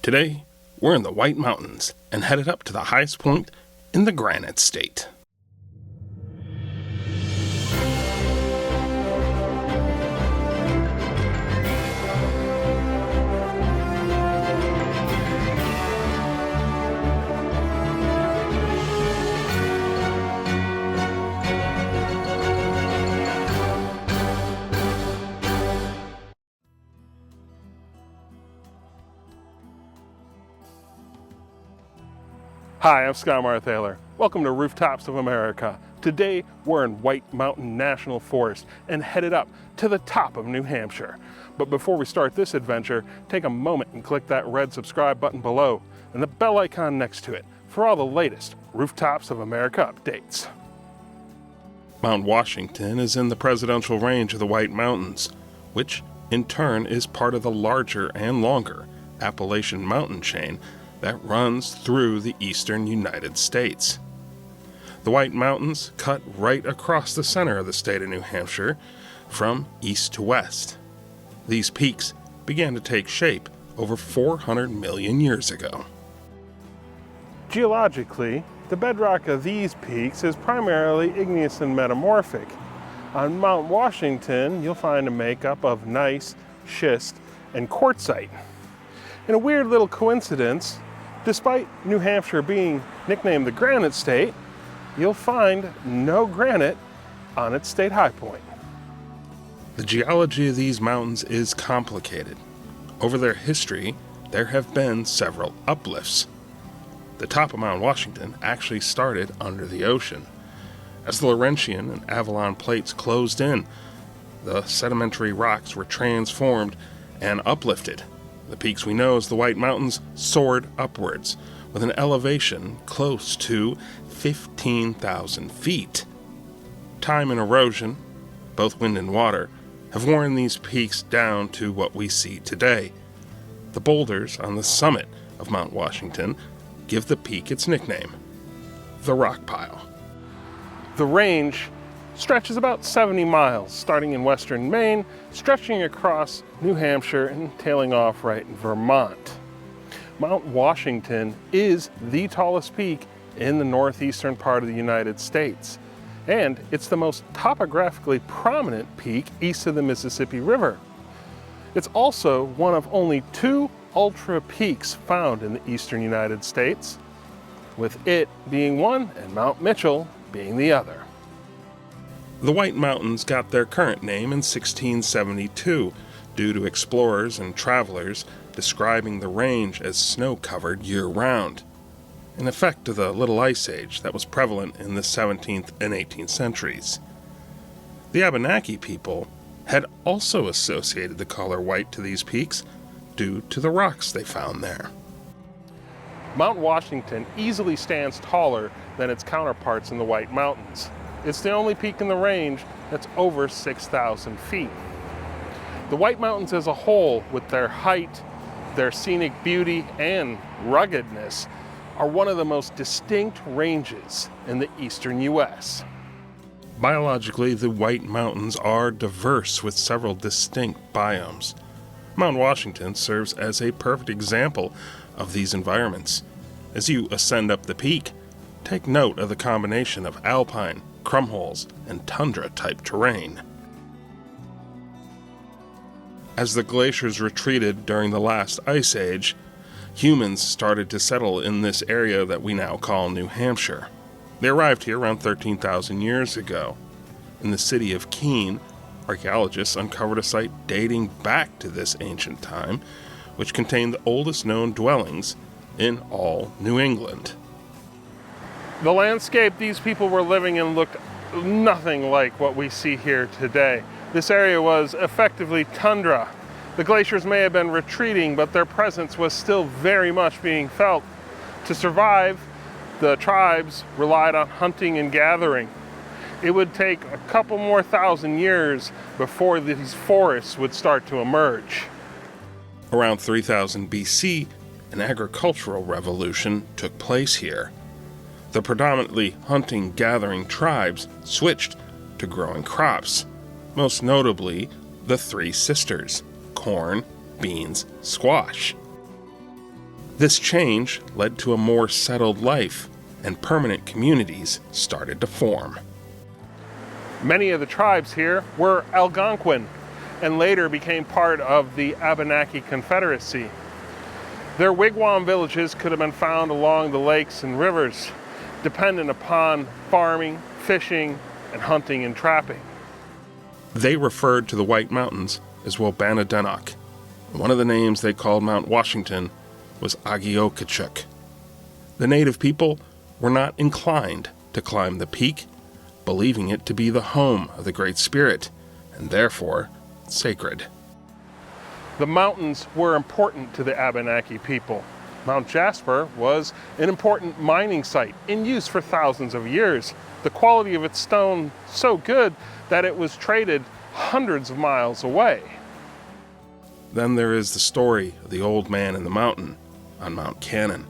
Today, we're in the White Mountains and headed up to the highest point in the Granite State. Hi, I'm Scott Marthaler. Welcome to Rooftops of America. Today, we're in White Mountain National Forest and headed up to the top of New Hampshire. But before we start this adventure, take a moment and click that red subscribe button below and the bell icon next to it for all the latest Rooftops of America updates. Mount Washington is in the presidential range of the White Mountains, which in turn is part of the larger and longer Appalachian mountain chain that runs through the eastern United States. The White Mountains cut right across the center of the state of New Hampshire from east to west. These peaks began to take shape over 400 million years ago. Geologically, the bedrock of these peaks is primarily igneous and metamorphic. On Mount Washington, you'll find a makeup of gneiss, schist, and quartzite. In a weird little coincidence, despite New Hampshire being nicknamed the Granite State, you'll find no granite on its state high point. The geology of these mountains is complicated. Over their history, there have been several uplifts. The top of Mount Washington actually started under the ocean. As the Laurentian and Avalon plates closed in, the sedimentary rocks were transformed and uplifted. The peaks we know as the White Mountains soared upwards with an elevation close to 15,000 feet. Time and erosion, both wind and water, have worn these peaks down to what we see today. The boulders on the summit of Mount Washington give the peak its nickname, the Rock Pile. The range stretches about 70 miles, starting in western Maine, stretching across New Hampshire and tailing off right in Vermont. Mount Washington is the tallest peak in the northeastern part of the United States, and it's the most topographically prominent peak east of the Mississippi River. It's also one of only two ultra peaks found in the eastern United States, with it being one and Mount Mitchell being the other. The White Mountains got their current name in 1672 due to explorers and travelers describing the range as snow-covered year-round, an effect of the Little Ice Age that was prevalent in the 17th and 18th centuries. The Abenaki people had also associated the color white to these peaks due to the rocks they found there. Mount Washington easily stands taller than its counterparts in the White Mountains. It's the only peak in the range that's over 6,000 feet. The White Mountains as a whole, with their height, their scenic beauty, and ruggedness, are one of the most distinct ranges in the eastern U.S. Biologically, the White Mountains are diverse with several distinct biomes. Mount Washington serves as a perfect example of these environments. As you ascend up the peak, take note of the combination of alpine, crumholes, and tundra-type terrain. As the glaciers retreated during the last ice age, humans started to settle in this area that we now call New Hampshire. They arrived here around 13,000 years ago. In the city of Keene, archaeologists uncovered a site dating back to this ancient time, which contained the oldest known dwellings in all New England. The landscape these people were living in looked nothing like what we see here today. This area was effectively tundra. The glaciers may have been retreating, but their presence was still very much being felt. To survive, the tribes relied on hunting and gathering. It would take a couple more thousand years before these forests would start to emerge. Around 3000 BC, an agricultural revolution took place here. The predominantly hunting-gathering tribes switched to growing crops, most notably the Three Sisters: corn, beans, squash. This change led to a more settled life, and permanent communities started to form. Many of the tribes here were Algonquin and later became part of the Abenaki Confederacy. Their wigwam villages could have been found along the lakes and rivers, dependent upon farming, fishing, and hunting and trapping. They referred to the White Mountains as Wobanadenok. One of the names they called Mount Washington was Agoicochook. The native people were not inclined to climb the peak, believing it to be the home of the Great Spirit, and therefore sacred. The mountains were important to the Abenaki people. Mount Jasper was an important mining site in use for thousands of years. The quality of its stone so good that it was traded hundreds of miles away. Then there is the story of the old man in the mountain on Mount Cannon.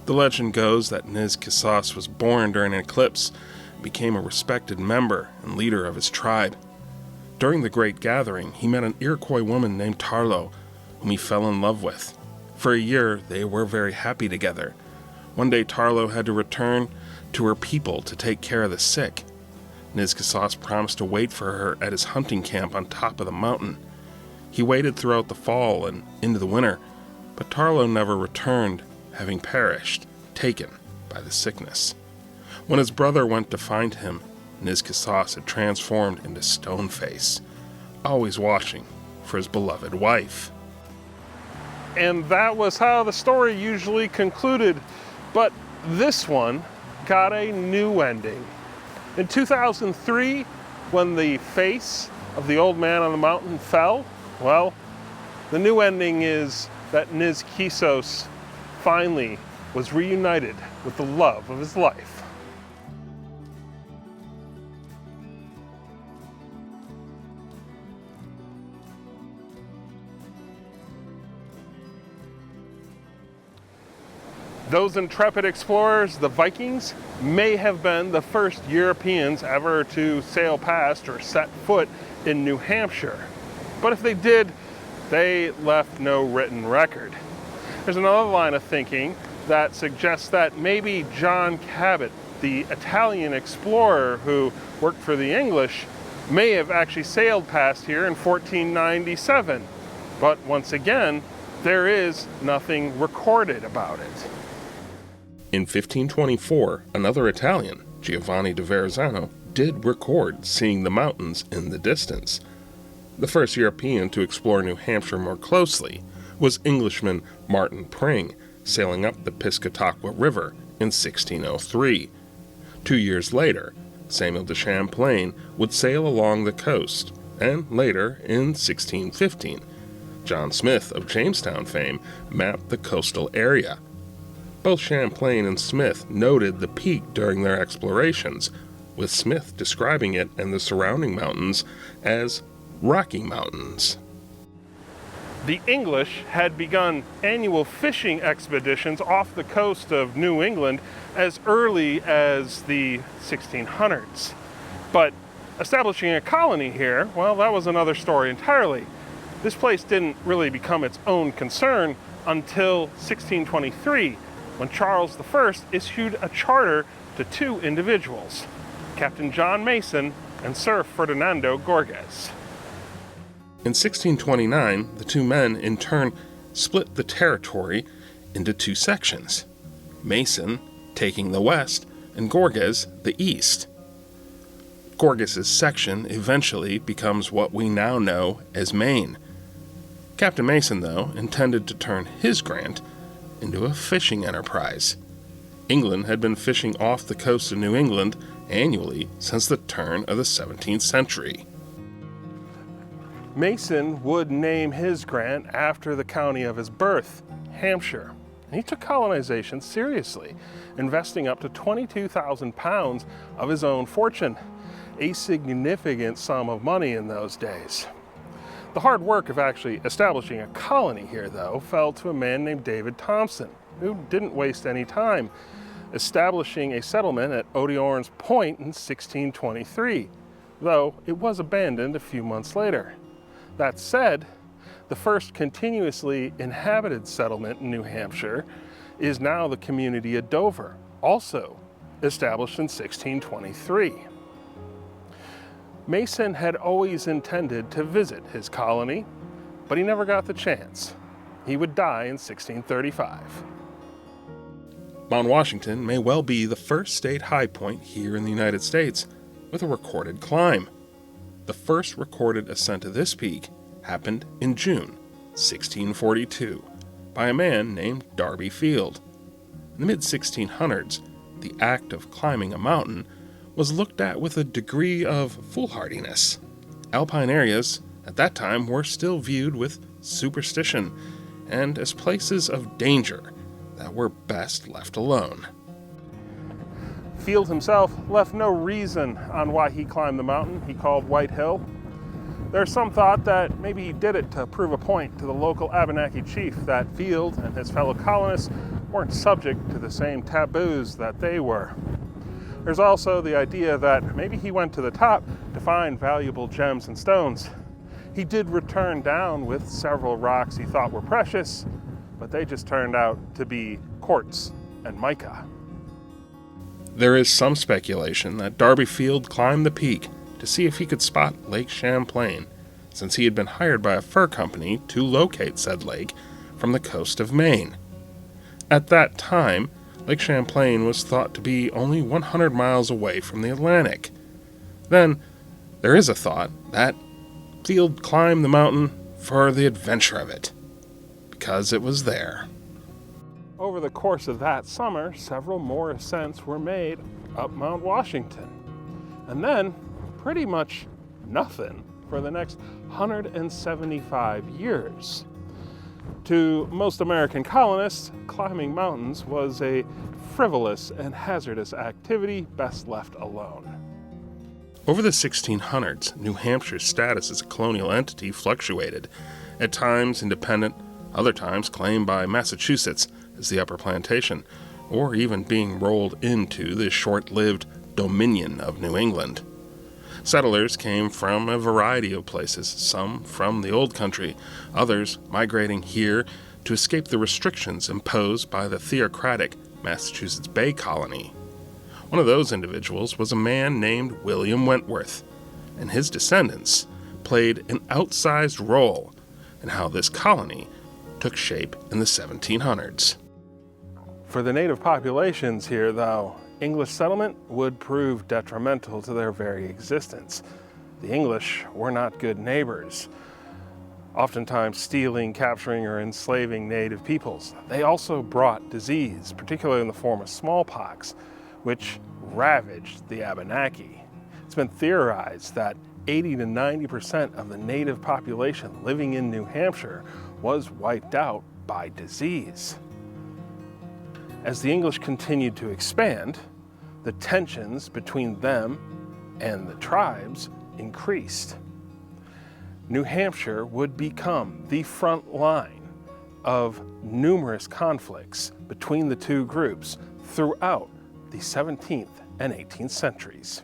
The legend goes that Nizkisos was born during an eclipse and became a respected member and leader of his tribe. During the Great Gathering, he met an Iroquois woman named Tarlo, whom he fell in love with. For a year, they were very happy together. One day, Tarlo had to return to her people to take care of the sick. Nizkisos promised to wait for her at his hunting camp on top of the mountain. He waited throughout the fall and into the winter, but Tarlo never returned, having perished, taken by the sickness. When his brother went to find him, Nizkisos had transformed into Stoneface, always watching for his beloved wife. And that was how the story usually concluded, but this one got a new ending. In 2003, when the face of the old man on the mountain fell, well, the new ending is that Nizkisos finally was reunited with the love of his life. Those intrepid explorers, the Vikings, may have been the first Europeans ever to sail past or set foot in New Hampshire. But if they did, they left no written record. There's another line of thinking that suggests that maybe John Cabot, the Italian explorer who worked for the English, may have actually sailed past here in 1497. But once again, there is nothing recorded about it. In 1524, another Italian, Giovanni da Verrazzano, did record seeing the mountains in the distance. The first European to explore New Hampshire more closely was Englishman Martin Pring, sailing up the Piscataqua River in 1603. 2 years later, Samuel de Champlain would sail along the coast, and later, in 1615, John Smith of Jamestown fame mapped the coastal area. Both Champlain and Smith noted the peak during their explorations, with Smith describing it and the surrounding mountains as Rocky Mountains. The English had begun annual fishing expeditions off the coast of New England as early as the 1600s. But establishing a colony here, well, that was another story entirely. This place didn't really become its own concern until 1623, when Charles I issued a charter to two individuals, Captain John Mason and Sir Ferdinando Gorges. In 1629, the two men in turn split the territory into two sections, Mason taking the west and Gorges the east. Gorges's section eventually becomes what we now know as Maine. Captain Mason, though, intended to turn his grant into a fishing enterprise. England had been fishing off the coast of New England annually since the turn of the 17th century. Mason would name his grant after the county of his birth, Hampshire. And he took colonization seriously, investing up to 22,000 pounds of his own fortune, a significant sum of money in those days. The hard work of actually establishing a colony here, though, fell to a man named David Thompson, who didn't waste any time, establishing a settlement at Odioran's Point in 1623, though it was abandoned a few months later. That said, The first continuously inhabited settlement in New Hampshire is now the community of Dover, also established in 1623. Mason had always intended to visit his colony, but he never got the chance. He would die in 1635. Mount Washington may well be the first state high point here in the United States with a recorded climb. The first recorded ascent of this peak happened in June 1642 by a man named Darby Field. In the mid-1600s, the act of climbing a mountain was looked at with a degree of foolhardiness. Alpine areas at that time were still viewed with superstition and as places of danger that were best left alone. Field himself left no reason on why he climbed the mountain he called White Hill. There's some thought that maybe he did it to prove a point to the local Abenaki chief that Field and his fellow colonists weren't subject to the same taboos that they were. There's also the idea that maybe he went to the top to find valuable gems and stones. He did return down with several rocks he thought were precious, but they just turned out to be quartz and mica. There is some speculation that Darby Field climbed the peak to see if he could spot Lake Champlain, since he had been hired by a fur company to locate said lake from the coast of Maine. At that time, Lake Champlain was thought to be only 100 miles away from the Atlantic. Then, there is a thought that Field climbed the mountain for the adventure of it, because it was there. Over the course of that summer, several more ascents were made up Mount Washington. And then, pretty much nothing for the next 175 years. To most American colonists, climbing mountains was a frivolous and hazardous activity best left alone. Over the 1600s, New Hampshire's status as a colonial entity fluctuated, at times independent, other times claimed by Massachusetts as the Upper Plantation, or even being rolled into the short-lived Dominion of New England. Settlers came from a variety of places, some from the Old Country, others migrating here to escape the restrictions imposed by the theocratic Massachusetts Bay Colony. One of those individuals was a man named William Wentworth, and his descendants played an outsized role in how this colony took shape in the 1700s. For the native populations here, though, English settlement would prove detrimental to their very existence. The English were not good neighbors, oftentimes stealing, capturing, or enslaving native peoples. They also brought disease, particularly in the form of smallpox, which ravaged the Abenaki. It's been theorized that 80 to 90% of the native population living in New Hampshire was wiped out by disease. As the English continued to expand, the tensions between them and the tribes increased. New Hampshire would become the front line of numerous conflicts between the two groups throughout the 17th and 18th centuries.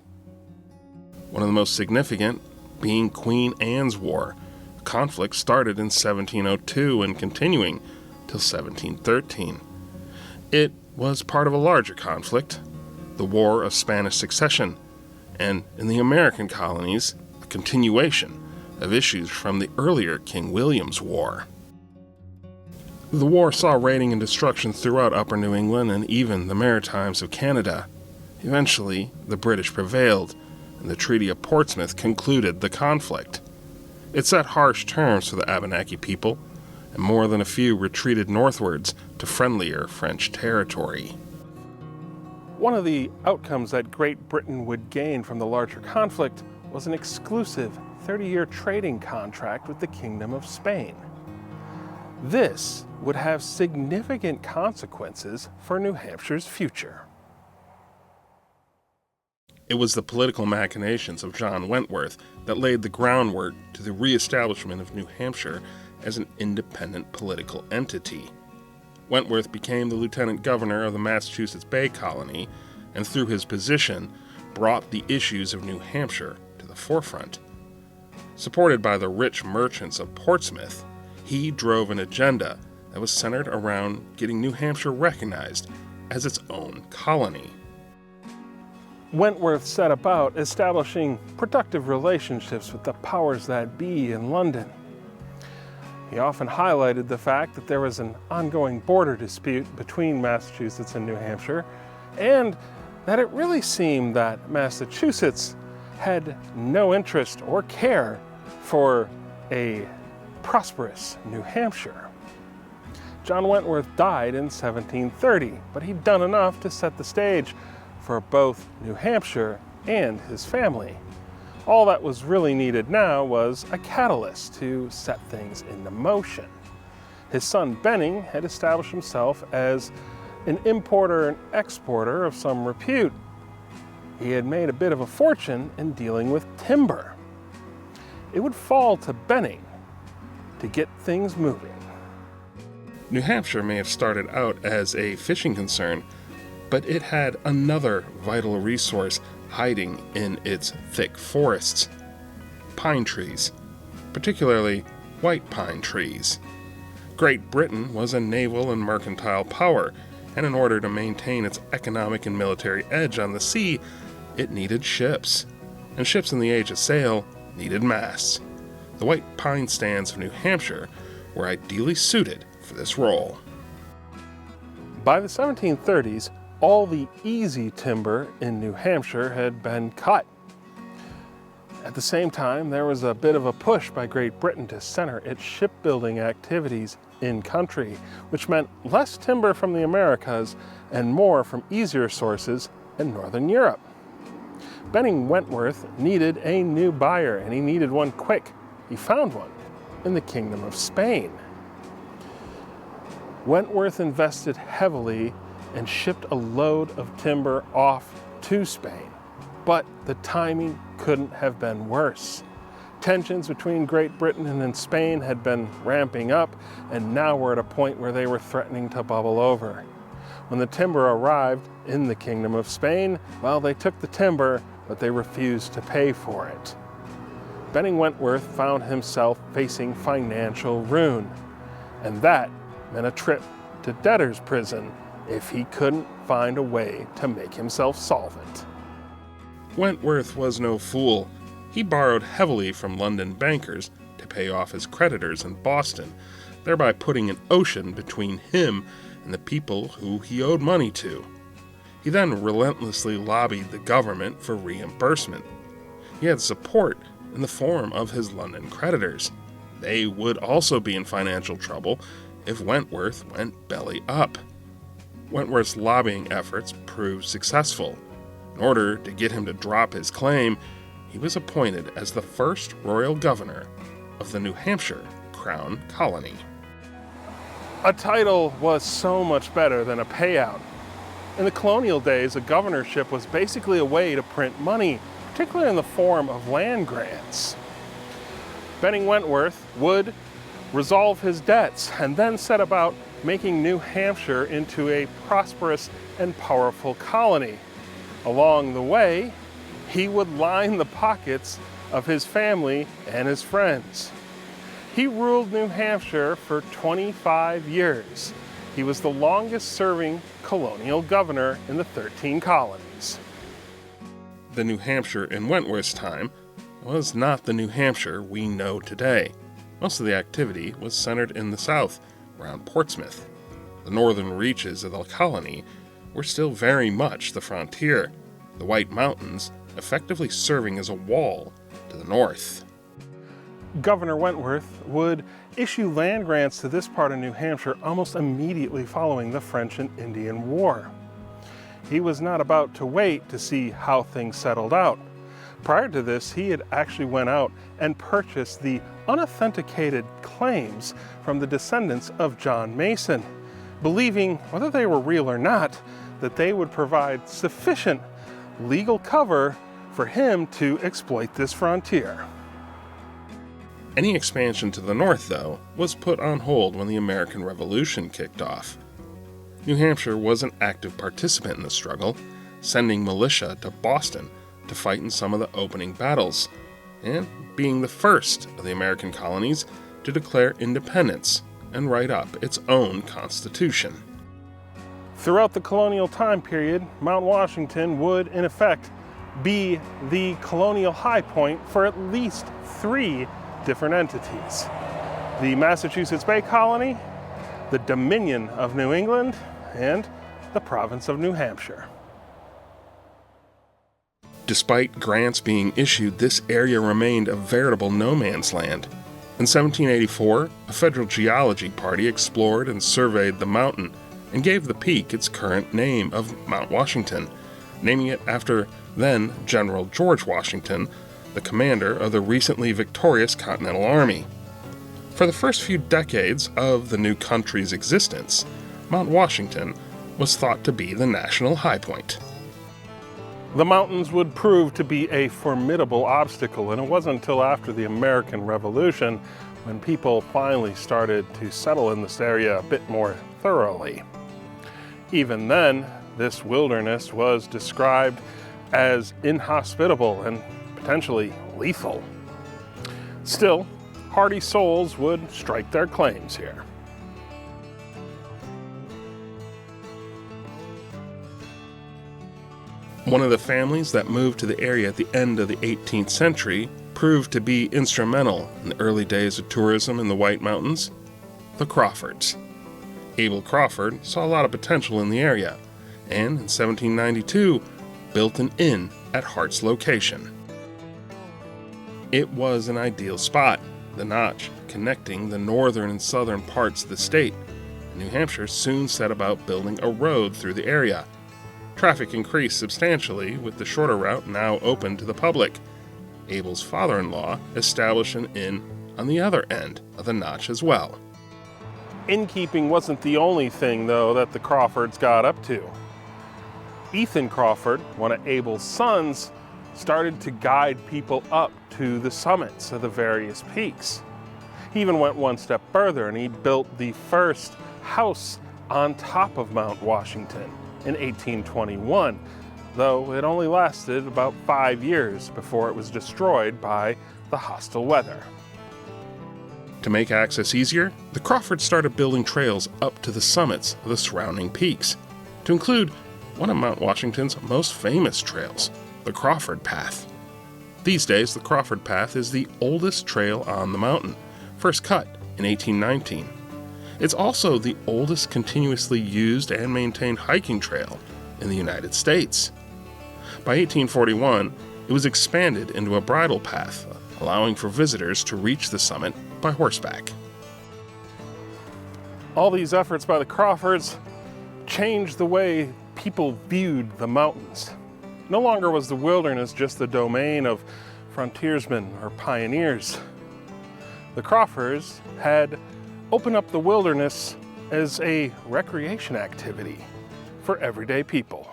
One of the most significant being Queen Anne's War. The conflict started in 1702 and continuing till 1713. It was part of a larger conflict, the War of Spanish Succession, and in the American colonies, a continuation of issues from the earlier King William's War. The war saw raiding and destruction throughout Upper New England and even the Maritimes of Canada. Eventually, the British prevailed, and the Treaty of Portsmouth concluded the conflict. It set harsh terms for the Abenaki people, and more than a few retreated northwards to friendlier French territory. One of the outcomes that Great Britain would gain from the larger conflict was an exclusive 30-year trading contract with the Kingdom of Spain. This would have significant consequences for New Hampshire's future. It was the political machinations of John Wentworth that laid the groundwork to the reestablishment of New Hampshire as an independent political entity. Wentworth became the lieutenant governor of the Massachusetts Bay Colony, and through his position, brought the issues of New Hampshire to the forefront. Supported by the rich merchants of Portsmouth, He drove an agenda that was centered around getting New Hampshire recognized as its own colony. Wentworth set about establishing productive relationships with the powers that be in London. He often highlighted the fact that there was an ongoing border dispute between Massachusetts and New Hampshire, and that it really seemed that Massachusetts had no interest or care for a prosperous New Hampshire. John Wentworth died in 1730, but he'd done enough to set the stage for both New Hampshire and his family. All that was really needed now was a catalyst to set things into motion. His son Benning had established himself as an importer and exporter of some repute. He had made a bit of a fortune in dealing with timber. It would fall to Benning to get things moving. New Hampshire may have started out as a fishing concern, but it had another vital resource hiding in its thick forests: pine trees, particularly white pine trees. Great Britain was a naval and mercantile power, and in order to maintain its economic and military edge on the sea, it needed ships. And ships in the age of sail needed masts. The white pine stands of New Hampshire were ideally suited for this role. By the 1730s, all the easy timber in New Hampshire had been cut. At the same time, there was a bit of a push by Great Britain to center its shipbuilding activities in country, which meant less timber from the Americas and more from easier sources in Northern Europe. Benning Wentworth needed a new buyer, and he needed one quick. He found one in the Kingdom of Spain. Wentworth invested heavily and shipped a load of timber off to Spain. But the timing couldn't have been worse. Tensions between Great Britain and Spain had been ramping up, and now were at a point where they were threatening to bubble over. When the timber arrived in the Kingdom of Spain, well, they took the timber, but they refused to pay for it. Benning Wentworth found himself facing financial ruin, and that meant a trip to debtor's prison if he couldn't find a way to make himself solvent. Wentworth was no fool. He borrowed heavily from London bankers to pay off his creditors in Boston, thereby putting an ocean between him and the people who he owed money to. He then relentlessly lobbied the government for reimbursement. He had support in the form of his London creditors. They would also be in financial trouble if Wentworth went belly up. Wentworth's lobbying efforts proved successful. In order to get him to drop his claim, he was appointed as the first royal governor of the New Hampshire Crown Colony. A title was so much better than a payout. In the colonial days, a governorship was basically a way to print money, particularly in the form of land grants. Benning Wentworth would resolve his debts and then set about making New Hampshire into a prosperous and powerful colony. Along the way, he would line the pockets of his family and his friends. He ruled New Hampshire for 25 years. He was the longest-serving colonial governor in the 13 colonies. The New Hampshire in Wentworth's time was not the New Hampshire we know today. Most of the activity was centered in the south, around Portsmouth. The northern reaches of the colony were still very much the frontier, the White Mountains effectively serving as a wall to the north. Governor Wentworth would issue land grants to this part of New Hampshire almost immediately following the French and Indian War. He was not about to wait to see how things settled out. Prior to this, he had actually went out and purchased the unauthenticated claims from the descendants of John Mason, believing, whether they were real or not, that they would provide sufficient legal cover for him to exploit this frontier. Any expansion to the north, though, was put on hold when the American Revolution kicked off. New Hampshire was an active participant in the struggle, sending militia to Boston to fight in some of the opening battles, and being the first of the American colonies to declare independence and write up its own constitution. Throughout the colonial time period, Mount Washington would, in effect, be the colonial high point for at least 3 different entities: the Massachusetts Bay Colony, the Dominion of New England, and the province of New Hampshire. Despite grants being issued, this area remained a veritable no man's land. In 1784, a federal geology party explored and surveyed the mountain and gave the peak its current name of Mount Washington, naming it after then General George Washington, the commander of the recently victorious Continental Army. For the first few decades of the new country's existence, Mount Washington was thought to be the national high point. The mountains would prove to be a formidable obstacle, and it wasn't until after the American Revolution when people finally started to settle in this area a bit more thoroughly. Even then, this wilderness was described as inhospitable and potentially lethal. Still, hardy souls would strike their claims here. One of the families that moved to the area at the end of the 18th century proved to be instrumental in the early days of tourism in the White Mountains: the Crawfords. Abel Crawford saw a lot of potential in the area, and in 1792 built an inn at Hart's location. It was an ideal spot, the notch connecting the northern and southern parts of the state. New Hampshire soon set about building a road through the area. Traffic increased substantially, with the shorter route now open to the public. Abel's father-in-law established an inn on the other end of the notch as well. Innkeeping wasn't the only thing, though, that the Crawfords got up to. Ethan Crawford, one of Abel's sons, started to guide people up to the summits of the various peaks. He even went one step further, and he built the first house on top of Mount Washington in 1821, though it only lasted about 5 years before it was destroyed by the hostile weather. To make access easier, the Crawfords started building trails up to the summits of the surrounding peaks, to include one of Mount Washington's most famous trails, the Crawford Path. These days, the Crawford Path is the oldest trail on the mountain, first cut in 1819. It's also the oldest continuously used and maintained hiking trail in the United States. By 1841, it was expanded into a bridle path, allowing for visitors to reach the summit by horseback. All these efforts by the Crawfords changed the way people viewed the mountains. No longer was the wilderness just the domain of frontiersmen or pioneers. The Crawfords had opened up the wilderness as a recreation activity for everyday people.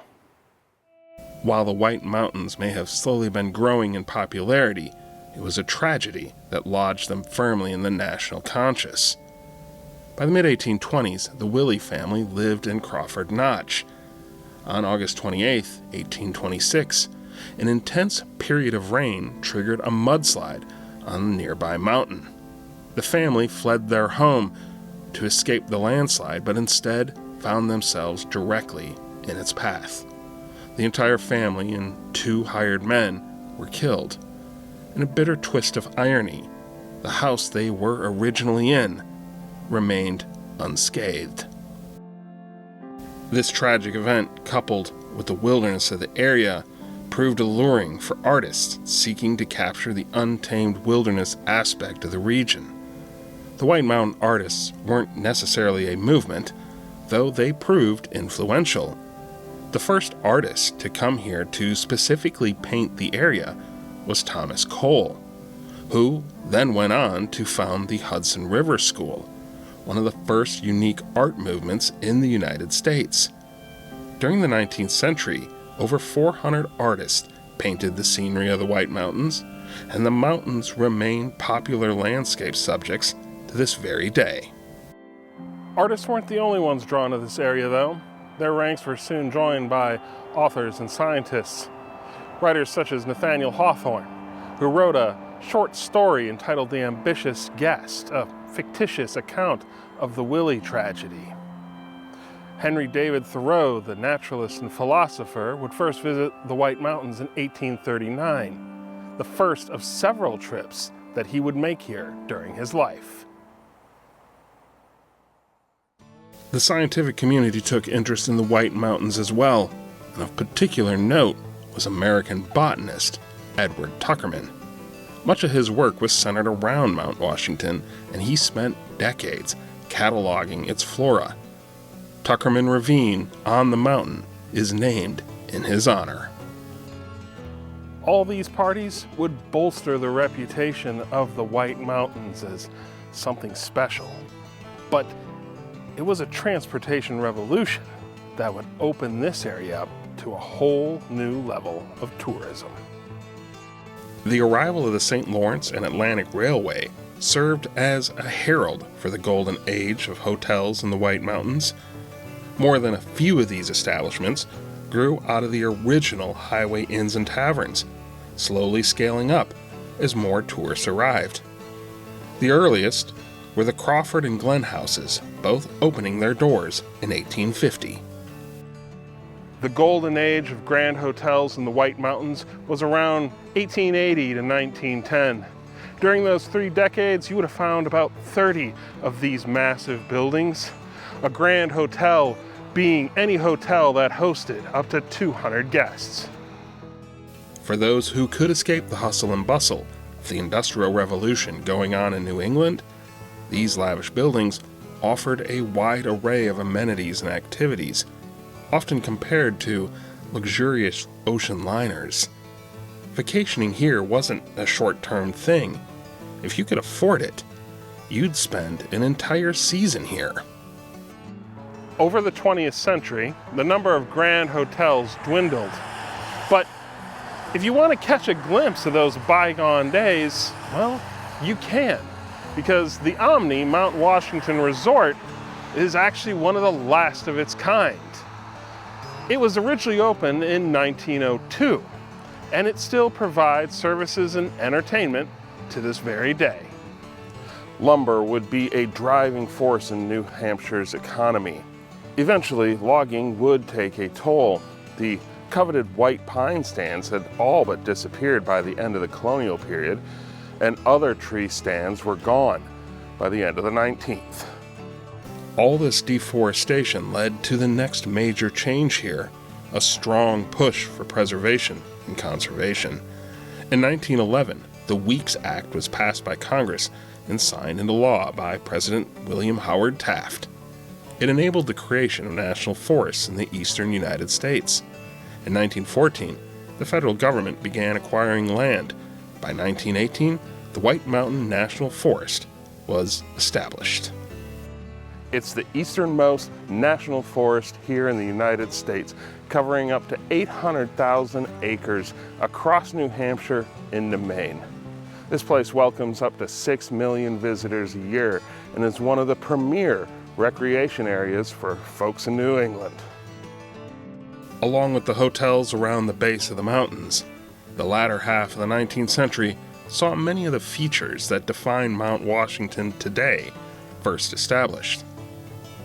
While the White Mountains may have slowly been growing in popularity, it was a tragedy that lodged them firmly in the national conscience. By the mid-1820s, the Willey family lived in Crawford Notch. On August 28, 1826, an intense period of rain triggered a mudslide on the nearby mountain. The family fled their home to escape the landslide, but instead found themselves directly in its path. The entire family and 2 hired men were killed. In a bitter twist of irony, the house they were originally in remained unscathed. This tragic event, coupled with the wilderness of the area, proved alluring for artists seeking to capture the untamed wilderness aspect of the region. The White Mountain artists weren't necessarily a movement, though they proved influential. The first artist to come here to specifically paint the area was Thomas Cole, who then went on to found the Hudson River School, one of the first unique art movements in the United States. During the 19th century, over 400 artists painted the scenery of the White Mountains, and the mountains remain popular landscape subjects to this very day. Artists weren't the only ones drawn to this area, though. Their ranks were soon joined by authors and scientists. Writers such as Nathaniel Hawthorne, who wrote a short story entitled The Ambitious Guest, a fictitious account of the Willie tragedy. Henry David Thoreau, the naturalist and philosopher, would first visit the White Mountains in 1839, the first of several trips that he would make here during his life. The scientific community took interest in the White Mountains as well, and of particular note was American botanist Edward Tuckerman. Much of his work was centered around Mount Washington, and he spent decades cataloging its flora. Tuckerman Ravine on the mountain is named in his honor. All these parties would bolster the reputation of the White Mountains as something special. But it was a transportation revolution that would open this area up to a whole new level of tourism. The arrival of the St. Lawrence and Atlantic Railway served as a herald for the golden age of hotels in the White Mountains. More than a few of these establishments grew out of the original highway inns and taverns, slowly scaling up as more tourists arrived. The earliest were the Crawford and Glen houses, both opening their doors in 1850. The golden age of grand hotels in the White Mountains was around 1880 to 1910. During those 3 decades, you would have found about 30 of these massive buildings. A grand hotel being any hotel that hosted up to 200 guests. For those who could escape the hustle and bustle of the Industrial Revolution going on in New England, these lavish buildings offered a wide array of amenities and activities, often compared to luxurious ocean liners. Vacationing here wasn't a short-term thing. If you could afford it, you'd spend an entire season here. Over the 20th century, the number of grand hotels dwindled. But if you want to catch a glimpse of those bygone days, well, you can, because the Omni Mount Washington Resort is actually one of the last of its kind. It was originally opened in 1902, and it still provides services and entertainment to this very day. Lumber would be a driving force in New Hampshire's economy. Eventually, logging would take a toll. The coveted white pine stands had all but disappeared by the end of the Colonial period, and other tree stands were gone by the end of the 19th. All this deforestation led to the next major change here, a strong push for preservation and conservation. In 1911, the Weeks Act was passed by Congress and signed into law by President William Howard Taft. It enabled the creation of national forests in the eastern United States. In 1914, the federal government began acquiring land. By 1918, the White Mountain National Forest was established. It's the easternmost national forest here in the United States, covering up to 800,000 acres across New Hampshire into Maine. This place welcomes up to 6 million visitors a year and is one of the premier recreation areas for folks in New England. Along with the hotels around the base of the mountains, the latter half of the 19th century saw many of the features that define Mount Washington today first established.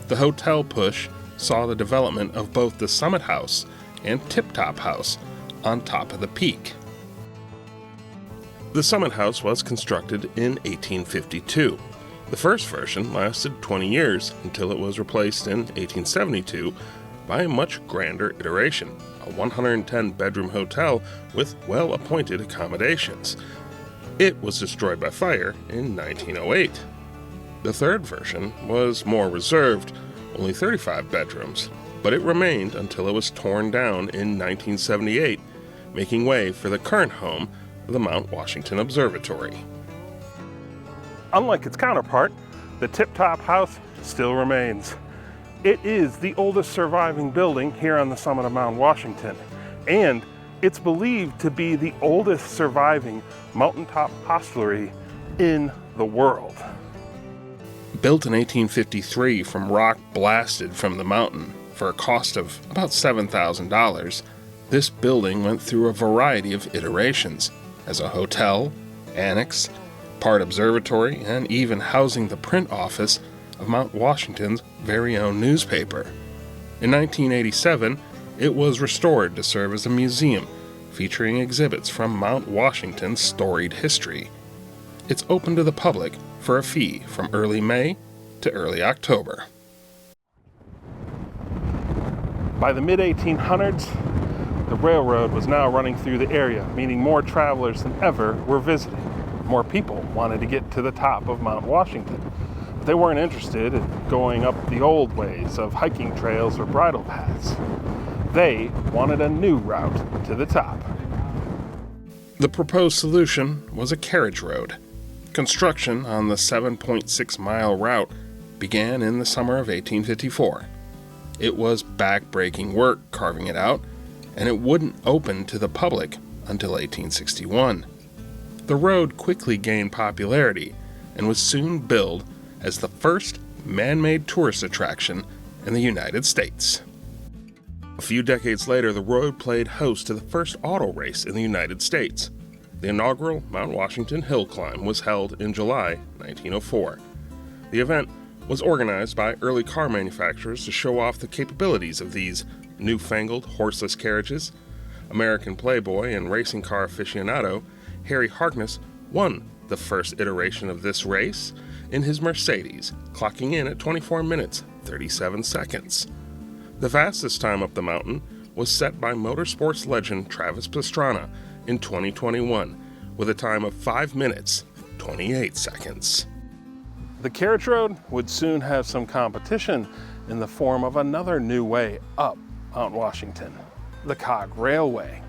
The hotel push saw the development of both the Summit House and Tip Top House on top of the peak. The Summit House was constructed in 1852. The first version lasted 20 years until it was replaced in 1872 by a much grander iteration, a 110-bedroom hotel with well-appointed accommodations. It was destroyed by fire in 1908. The third version was more reserved, only 35 bedrooms, but it remained until it was torn down in 1978, making way for the current home of the Mount Washington Observatory. Unlike its counterpart, the Tip Top House still remains. It is the oldest surviving building here on the summit of Mount Washington, and it's believed to be the oldest surviving mountaintop hostelry in the world. Built in 1853 from rock blasted from the mountain for a cost of about $7,000, this building went through a variety of iterations as a hotel, annex, part observatory, and even housing the print office of Mount Washington's very own newspaper. In 1987, it was restored to serve as a museum, featuring exhibits from Mount Washington's storied history. It's open to the public for a fee from early May to early October. By the mid-1800s, the railroad was now running through the area, meaning more travelers than ever were visiting. More people wanted to get to the top of Mount Washington, but they weren't interested in going up the old ways of hiking trails or bridle paths. They wanted a new route to the top. The proposed solution was a carriage road. Construction on the 7.6-mile route began in the summer of 1854. It was back-breaking work carving it out, and it wouldn't open to the public until 1861. The road quickly gained popularity and was soon billed as the first man-made tourist attraction in the United States. A few decades later, the road played host to the first auto race in the United States. The inaugural Mount Washington Hill Climb was held in July 1904. The event was organized by early car manufacturers to show off the capabilities of these newfangled horseless carriages. American playboy and racing car aficionado Harry Harkness won the first iteration of this race in his Mercedes, clocking in at 24 minutes, 37 seconds. The fastest time up the mountain was set by motorsports legend Travis Pastrana in 2021, with a time of 5 minutes, 28 seconds. The carriage road would soon have some competition in the form of another new way up Mount Washington, the Cog Railway.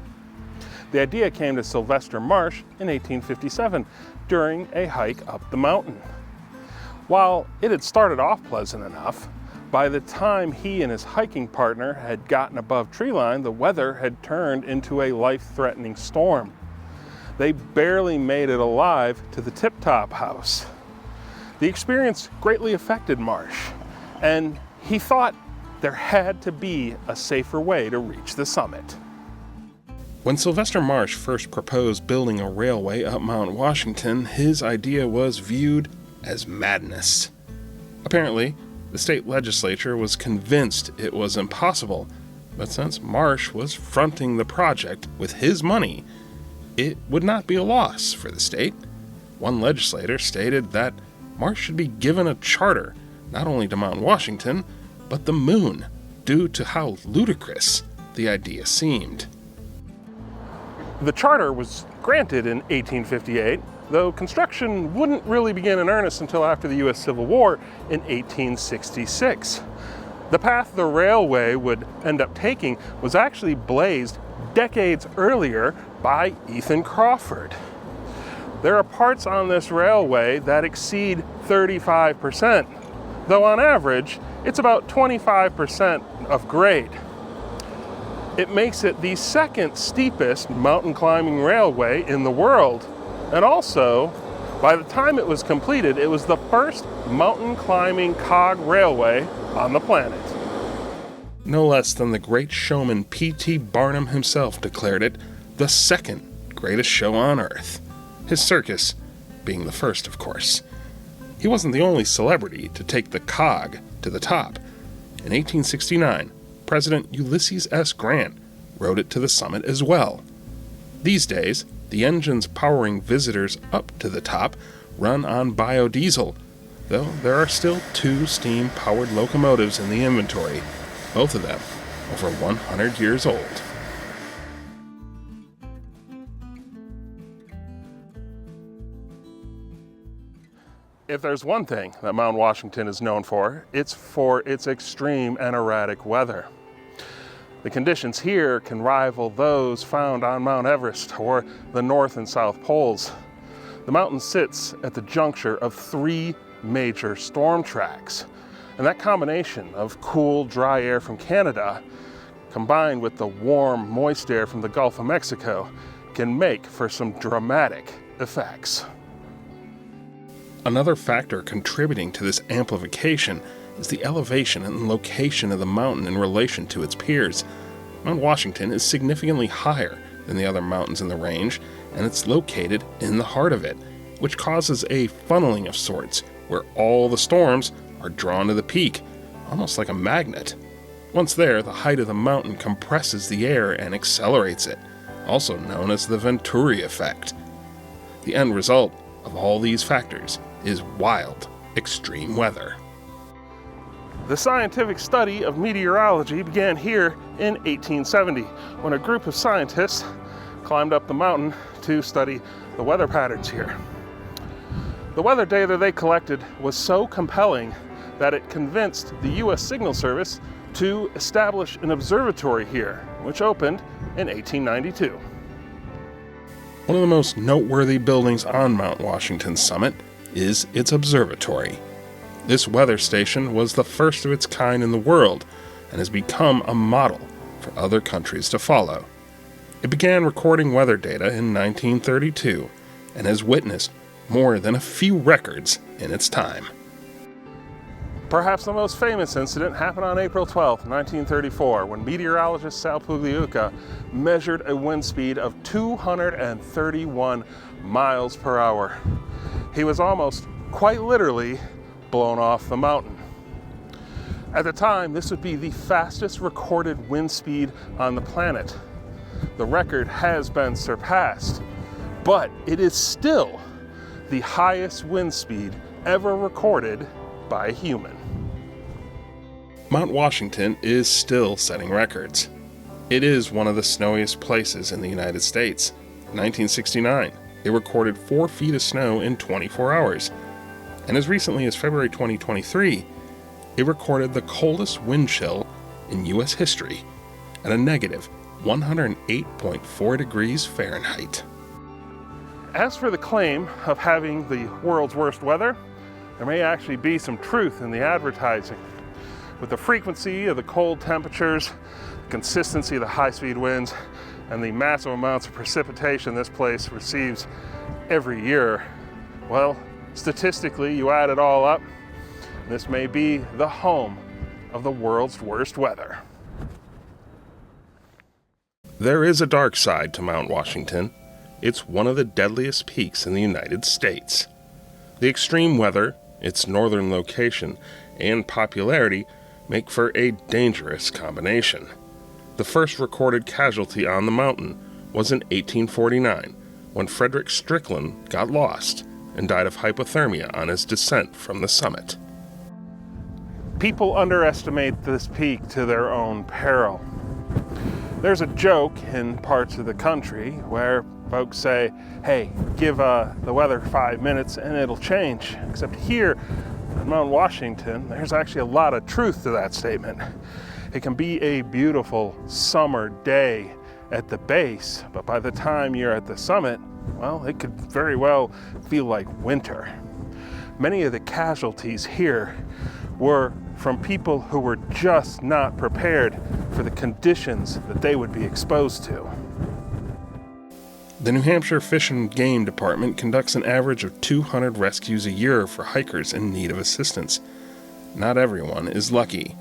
The idea came to Sylvester Marsh in 1857 during a hike up the mountain. While it had started off pleasant enough, by the time he and his hiking partner had gotten above treeline, the weather had turned into a life-threatening storm. They barely made it alive to the tip-top house. The experience greatly affected Marsh, and he thought there had to be a safer way to reach the summit. When Sylvester Marsh first proposed building a railway up Mount Washington, his idea was viewed as madness. Apparently, the state legislature was convinced it was impossible, but since Marsh was fronting the project with his money, it would not be a loss for the state. One legislator stated that Marsh should be given a charter not only to Mount Washington, but the moon, due to how ludicrous the idea seemed. The charter was granted in 1858, though construction wouldn't really begin in earnest until after the U.S. Civil War in 1866. The path the railway would end up taking was actually blazed decades earlier by Ethan Crawford. There are parts on this railway that exceed 35%, though on average, it's about 25% of grade. It makes it the second steepest mountain climbing railway in the world. And also, by the time it was completed, it was the first mountain climbing cog railway on the planet. No less than the great showman P.T. Barnum himself declared it the second greatest show on earth. His circus being the first, of course. He wasn't the only celebrity to take the cog to the top. In 1869, President Ulysses S. Grant rode it to the summit as well. These days, the engines powering visitors up to the top run on biodiesel, though there are still 2 steam-powered locomotives in the inventory, both of them over 100 years old. If there's one thing that Mount Washington is known for, it's for its extreme and erratic weather. The conditions here can rival those found on Mount Everest or the North and South Poles. The mountain sits at the juncture of 3 major storm tracks, and that combination of cool, dry air from Canada combined with the warm, moist air from the Gulf of Mexico can make for some dramatic effects. Another factor contributing to this amplification is the elevation and location of the mountain in relation to its peers. Mount Washington is significantly higher than the other mountains in the range, and it's located in the heart of it. which causes a funneling of sorts, where all the storms are drawn to the peak, almost like a magnet. Once there, the height of the mountain compresses the air and accelerates it, also known as the Venturi effect. The end result of all these factors is wild, extreme weather. The scientific study of meteorology began here in 1870, when a group of scientists climbed up the mountain to study the weather patterns here. The weather data they collected was so compelling that it convinced the U.S. Signal Service to establish an observatory here, which opened in 1892. One of the most noteworthy buildings on Mount Washington's summit is its observatory. This weather station was the first of its kind in the world and has become a model for other countries to follow. It began recording weather data in 1932 and has witnessed more than a few records in its time. Perhaps the most famous incident happened on April 12, 1934, when meteorologist Sal Pugliuca measured a wind speed of 231 miles per hour. He was almost, quite literally, blown off the mountain. At the time, this would be the fastest recorded wind speed on the planet. The record has been surpassed, but it is still the highest wind speed ever recorded by a human. Mount Washington is still setting records. It is one of the snowiest places in the United States. In 1969, it recorded 4 feet of snow in 24 hours. And as recently as February 2023, it recorded the coldest wind chill in U.S. history at a negative 108.4 degrees Fahrenheit. As for the claim of having the world's worst weather, there may actually be some truth in the advertising. With the frequency of the cold temperatures, the consistency of the high-speed winds, and the massive amounts of precipitation this place receives every year, well, statistically, you add it all up, this may be the home of the world's worst weather. There is a dark side to Mount Washington. It's one of the deadliest peaks in the United States. The extreme weather, its northern location, and popularity make for a dangerous combination. The first recorded casualty on the mountain was in 1849, when Frederick Strickland got lost and died of hypothermia on his descent from the summit. People underestimate this peak to their own peril. There's a joke in parts of the country where folks say, hey, give the weather 5 minutes and it'll change. Except here at Mount Washington, there's actually a lot of truth to that statement. It can be a beautiful summer day at the base, but by the time you're at the summit, well, it could very well feel like winter. Many of the casualties here were from people who were just not prepared for the conditions that they would be exposed to. The New Hampshire Fish and Game Department conducts an average of 200 rescues a year for hikers in need of assistance. Not everyone is lucky.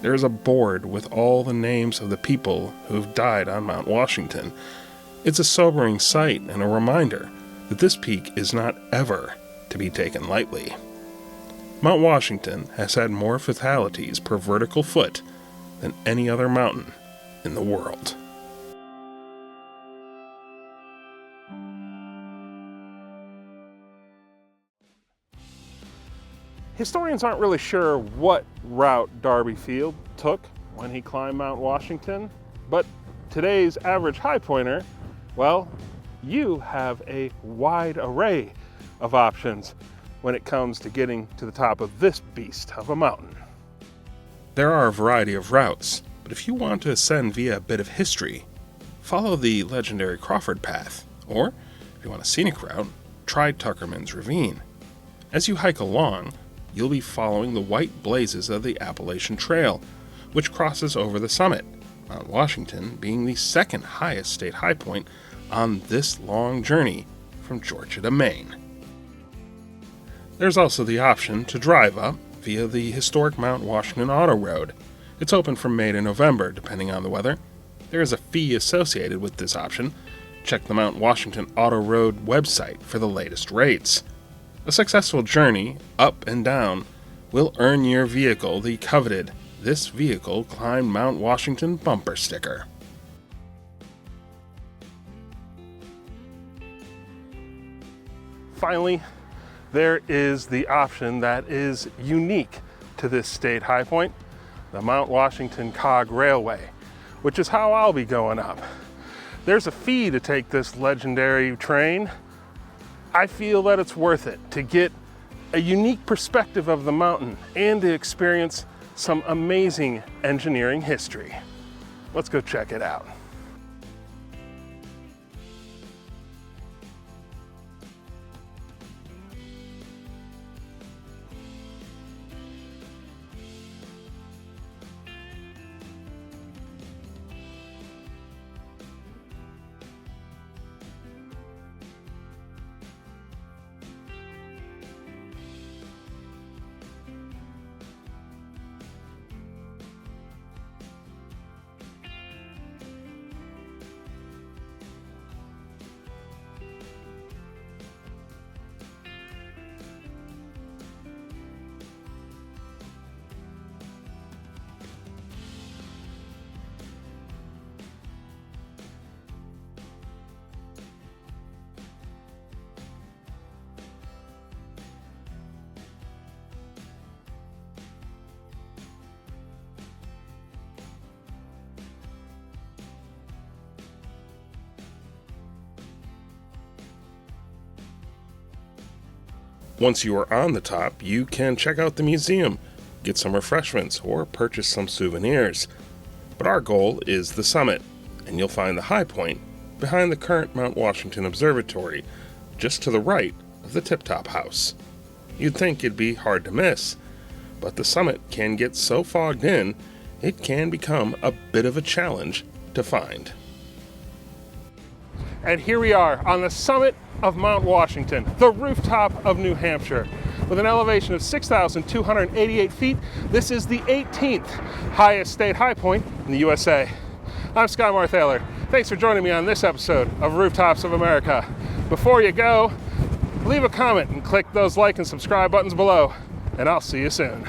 There is a board with all the names of the people who have died on Mount Washington. It's a sobering sight and a reminder that this peak is not ever to be taken lightly. Mount Washington has had more fatalities per vertical foot than any other mountain in the world. Historians aren't really sure what route Darby Field took when he climbed Mount Washington, but today's average high pointer, well, you have a wide array of options when it comes to getting to the top of this beast of a mountain. There are a variety of routes, but if you want to ascend via a bit of history, follow the legendary Crawford Path, or if you want a scenic route, try Tuckerman's Ravine. As you hike along, you'll be following the white blazes of the Appalachian Trail, which crosses over the summit, Mount Washington being the second highest state high point on this long journey from Georgia to Maine. There's also the option to drive up via the historic Mount Washington Auto Road. It's open from May to November, depending on the weather. There is a fee associated with this option, Check the Mount Washington Auto Road website for the latest rates. A successful journey up and down will earn your vehicle the coveted "This Vehicle Climbed Mount Washington" bumper sticker. Finally, there is the option that is unique to this state high point, the Mount Washington Cog Railway, which is how I'll be going up. There's a fee to take this legendary train. I feel that it's worth it to get a unique perspective of the mountain and to experience some amazing engineering history. Let's go check it out. Once you are on the top, you can check out the museum, get some refreshments, or purchase some souvenirs. But our goal is the summit, and you'll find the high point behind the current Mount Washington Observatory, just to the right of the Tip-Top House. You'd think it'd be hard to miss, but the summit can get so fogged in, it can become a bit of a challenge to find. And here we are on the summit of Mount Washington, the rooftop of New Hampshire. With an elevation of 6,288 feet, this is the 18th highest state high point in the USA. I'm Scott Marthaler. Thanks for joining me on this episode of Rooftops of America. Before you go, leave a comment and click those like and subscribe buttons below, and I'll see you soon.